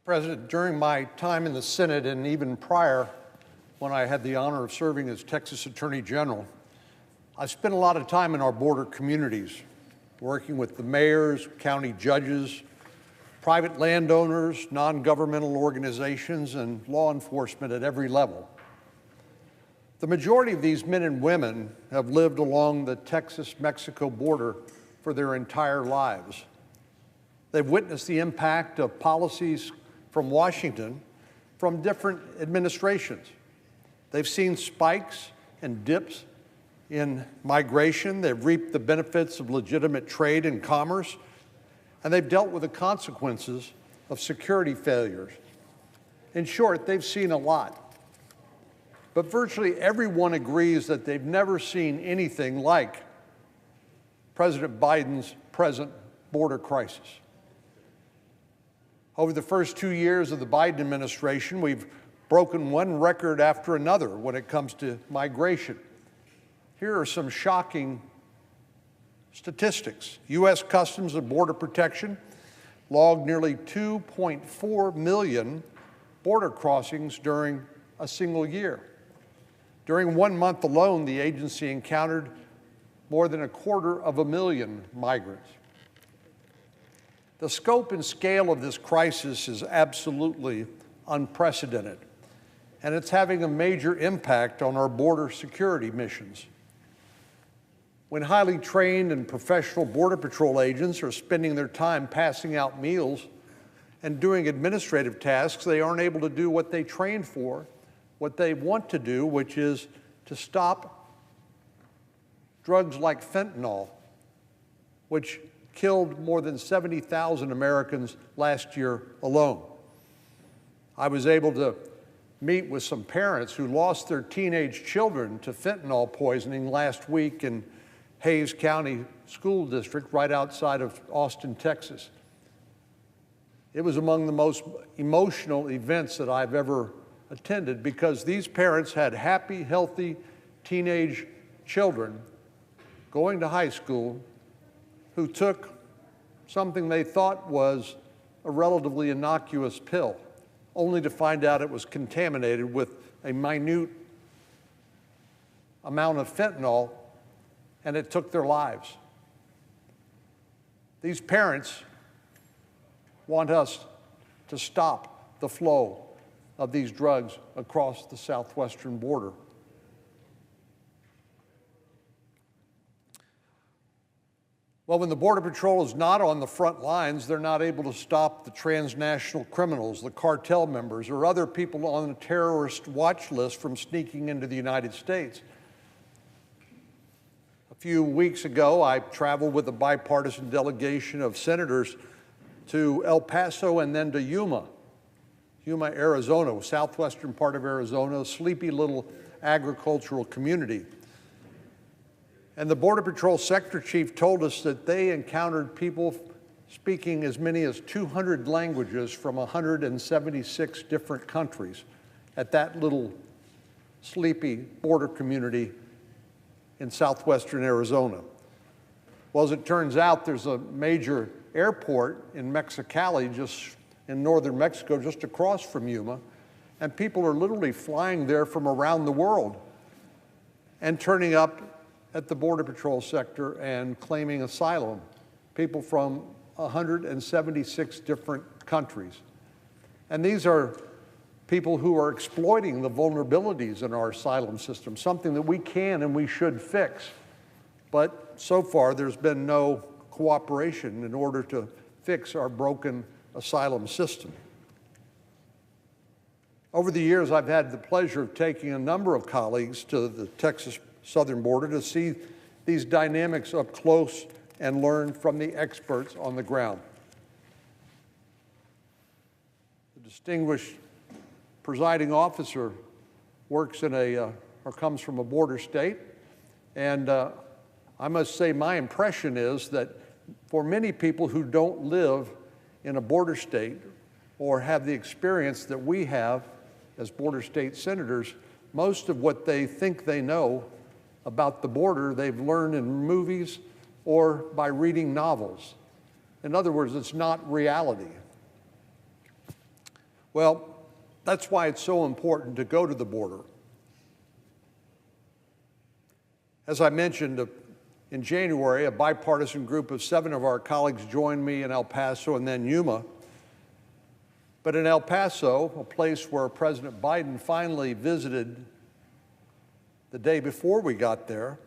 President, during my time in the Senate and even prior, when I had the honor of serving as Texas Attorney General, I spent a lot of time in our border communities, working with the mayors, county judges, private landowners, non-governmental organizations, and law enforcement at every level. The majority of these men and women have lived along the Texas-Mexico border for their entire lives. They've witnessed the impact of policies from Washington, from different administrations. They've seen spikes and dips in migration. They've reaped the benefits of legitimate trade and commerce, and they've dealt with the consequences of security failures. In short, they've seen a lot. But virtually everyone agrees that they've never seen anything like President Biden's present border crisis. Over the first 2 years of the Biden administration, we've broken one record after another when it comes to migration. Here are some shocking statistics. U.S. Customs and Border Protection logged nearly 2.4 million border crossings during a single year. During 1 month alone, the agency encountered more than 250,000 migrants. The scope and scale of this crisis is absolutely unprecedented, and it's having a major impact on our border security missions. When highly trained and professional Border Patrol agents are spending their time passing out meals and doing administrative tasks, they aren't able to do what they trained for, what they want to do, which is to stop drugs like fentanyl, which killed more than 70,000 Americans last year alone. I was able to meet with some parents who lost their teenage children to fentanyl poisoning last week in Hays County School District right outside of Austin, Texas. It was among the most emotional events that I've ever attended because these parents had happy, healthy teenage children going to high school who took something they thought was a relatively innocuous pill, only to find out it was contaminated with a minute amount of fentanyl, and it took their lives. These parents want us to stop the flow of these drugs across the southwestern border. Well, when the Border Patrol is not on the front lines, they're not able to stop the transnational criminals, the cartel members, or other people on the terrorist watch list from sneaking into the United States. A few weeks ago, I traveled with a bipartisan delegation of senators to El Paso and then to Yuma, Arizona, southwestern part of Arizona, a sleepy little agricultural community. And the Border Patrol Sector Chief told us that they encountered people speaking as many as 200 languages from 176 different countries at that little sleepy border community in southwestern Arizona. Well, as it turns out, there's a major airport in Mexicali, just in northern Mexico, just across from Yuma, and people are literally flying there from around the world and turning up at the Border Patrol sector and claiming asylum, people from 176 different countries. And these are people who are exploiting the vulnerabilities in our asylum system, something that we can and we should fix. But so far, there's been no cooperation in order to fix our broken asylum system. Over the years, I've had the pleasure of taking a number of colleagues to the Texas southern border to see these dynamics up close and learn from the experts on the ground. The distinguished presiding officer works in or comes from a border state, and I must say my impression is that for many people who don't live in a border state or have the experience that we have as border state senators, most of what they think they know about the border they've learned in movies or by reading novels. In other words, it's not reality. Well, that's why it's so important to go to the border. As I mentioned, in January, a bipartisan group of 7 of our colleagues joined me in El Paso and then Yuma. But in El Paso, a place where President Biden finally visited the day before we got there,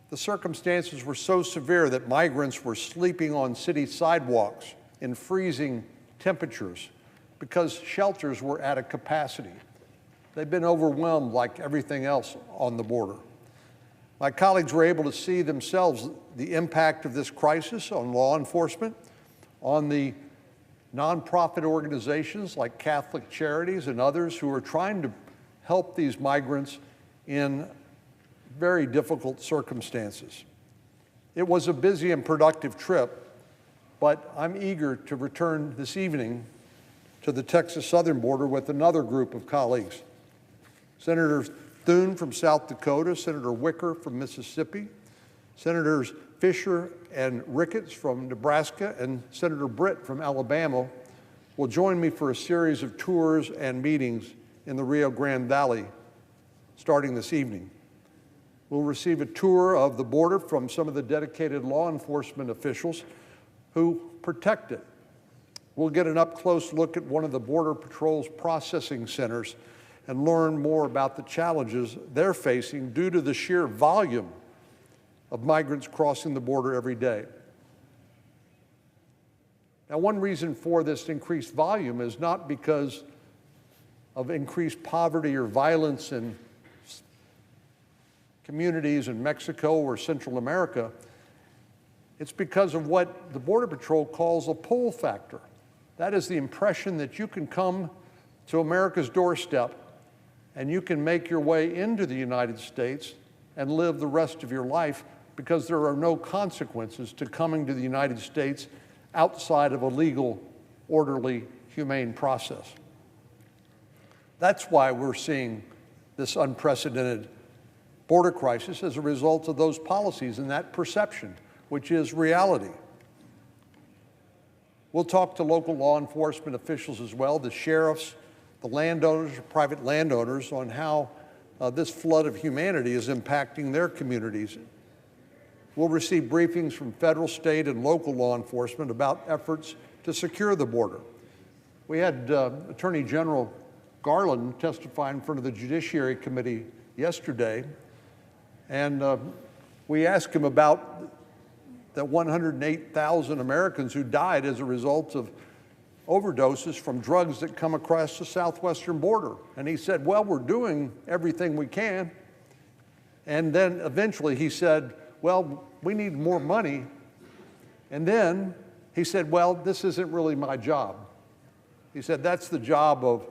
the circumstances were so severe that migrants were sleeping on city sidewalks in freezing temperatures because shelters were at a capacity. They've been overwhelmed like everything else on the border. My colleagues were able to see themselves the impact of this crisis on law enforcement, on the nonprofit organizations like Catholic Charities and others who are trying to help these migrants in very difficult circumstances. It was a busy and productive trip, but I'm eager to return this evening to the Texas southern border with another group of colleagues. Senator Thune from South Dakota, Senator Wicker from Mississippi, Senators Fisher and Ricketts from Nebraska, and Senator Britt from Alabama will join me for a series of tours and meetings in the Rio Grande Valley starting this evening. We'll receive a tour of the border from some of the dedicated law enforcement officials who protect it. We'll get an up-close look at one of the Border Patrol's processing centers and learn more about the challenges they're facing due to the sheer volume of migrants crossing the border every day. Now, one reason for this increased volume is not because of increased poverty or violence in communities in Mexico or Central America. It's because of what the Border Patrol calls a pull factor. That is the impression that you can come to America's doorstep and you can make your way into the United States and live the rest of your life because there are no consequences to coming to the United States outside of a legal, orderly, humane process. That's why we're seeing this unprecedented border crisis as a result of those policies and that perception, which is reality. We'll talk to local law enforcement officials as well, the sheriffs, the landowners, private landowners, on how this flood of humanity is impacting their communities. We'll receive briefings from federal, state, and local law enforcement about efforts to secure the border. We had Attorney General Garland testify in front of the Judiciary Committee yesterday, and we asked him about the 108,000 Americans who died as a result of overdoses from drugs that come across the southwestern border. And he said, well, we're doing everything we can. And then eventually he said, well, we need more money. And then he said, well, this isn't really my job. He said, that's the job of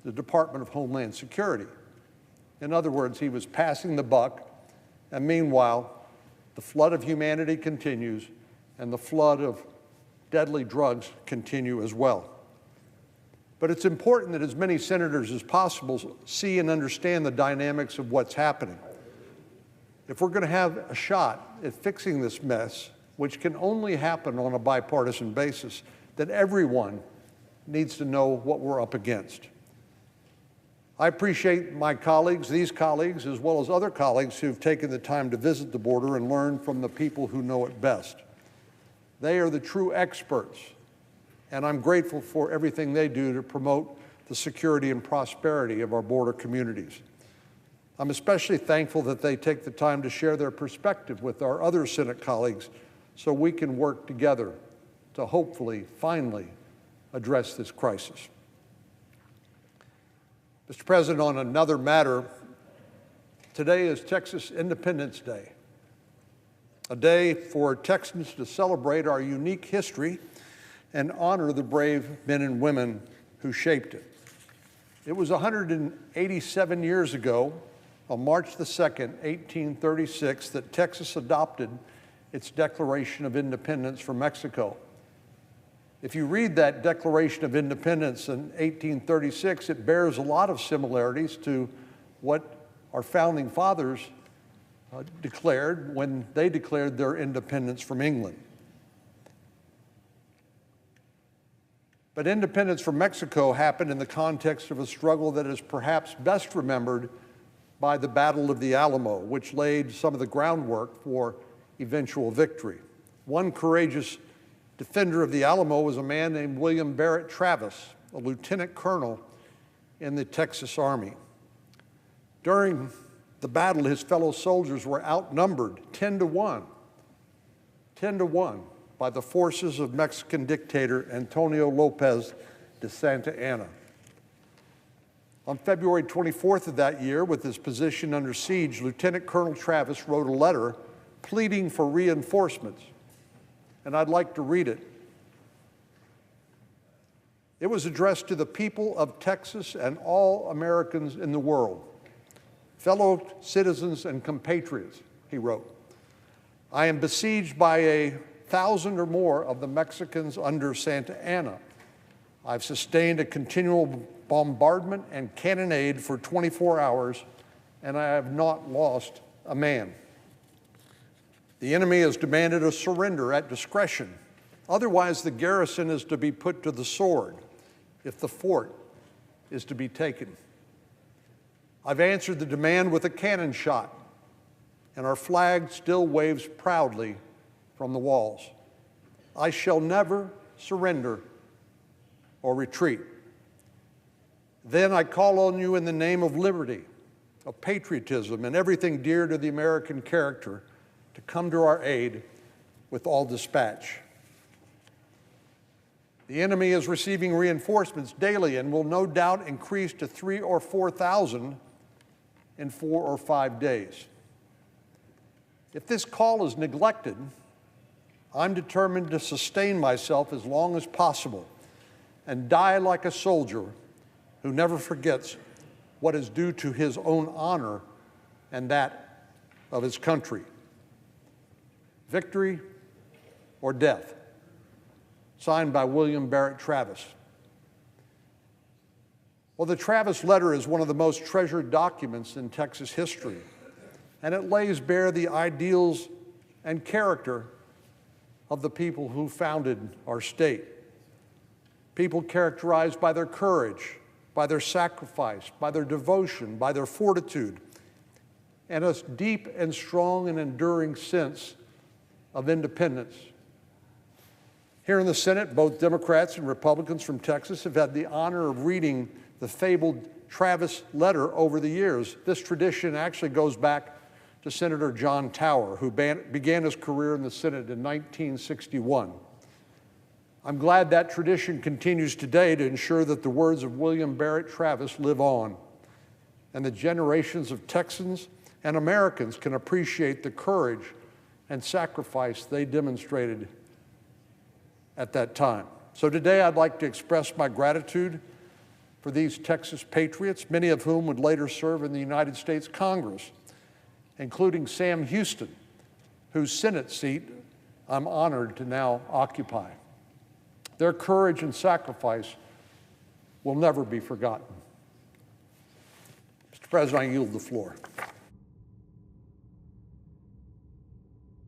the Department of Homeland Security. In other words, he was passing the buck, and meanwhile, the flood of humanity continues, and the flood of deadly drugs continue as well. But it's important that as many senators as possible see and understand the dynamics of what's happening. If we're going to have a shot at fixing this mess, which can only happen on a bipartisan basis, then everyone needs to know what we're up against. I appreciate my colleagues, these colleagues, as well as other colleagues who've taken the time to visit the border and learn from the people who know it best. They are the true experts, and I'm grateful for everything they do to promote the security and prosperity of our border communities. I'm especially thankful that they take the time to share their perspective with our other Senate colleagues so we can work together to hopefully, finally, address this crisis. Mr. President, on another matter, today is Texas Independence Day, a day for Texans to celebrate our unique history and honor the brave men and women who shaped it. It was 187 years ago, on March the 2nd, 1836, that Texas adopted its Declaration of Independence from Mexico. If you read that Declaration of Independence in 1836, it bears a lot of similarities to what our founding fathers declared when they declared their independence from England. But independence from Mexico happened in the context of a struggle that is perhaps best remembered by the Battle of the Alamo, which laid some of the groundwork for eventual victory. One courageous defender of the Alamo was a man named William Barrett Travis, a lieutenant colonel in the Texas Army. During the battle, his fellow soldiers were outnumbered 10 to 1 by the forces of Mexican dictator Antonio Lopez de Santa Anna. On February 24th of that year, with his position under siege, Lieutenant Colonel Travis wrote a letter pleading for reinforcements, and I'd like to read it. It was addressed to the people of Texas and all Americans in the world. Fellow citizens and compatriots, he wrote, I am besieged by 1,000 or more of the Mexicans under Santa Anna. I've sustained a continual bombardment and cannonade for 24 hours, and I have not lost a man. The enemy has demanded a surrender at discretion. Otherwise, the garrison is to be put to the sword if the fort is to be taken. I've answered the demand with a cannon shot, and our flag still waves proudly from the walls. I shall never surrender or retreat. Then I call on you in the name of liberty, of patriotism, and everything dear to the American character to come to our aid with all dispatch. The enemy is receiving reinforcements daily and will no doubt increase to 3,000 or 4,000 in 4 or 5 days. If this call is neglected, I'm determined to sustain myself as long as possible and die like a soldier who never forgets what is due to his own honor and that of his country. Victory or death. Signed by William Barrett Travis. Well, the Travis letter is one of the most treasured documents in Texas history, and it lays bare the ideals and character of the people who founded our state. People characterized by their courage, by their sacrifice, by their devotion, by their fortitude, and a deep and strong and enduring sense of independence. Here in the Senate, both Democrats and Republicans from Texas have had the honor of reading the fabled Travis letter over the years. This tradition actually goes back to Senator John Tower, who began his career in the Senate in 1961. I'm glad that tradition continues today to ensure that the words of William Barrett Travis live on, and the generations of Texans and Americans can appreciate the courage and sacrifice they demonstrated at that time. So today I'd like to express my gratitude for these Texas patriots, many of whom would later serve in the United States Congress, including Sam Houston, whose Senate seat I'm honored to now occupy. Their courage and sacrifice will never be forgotten. Mr. President, I yield the floor.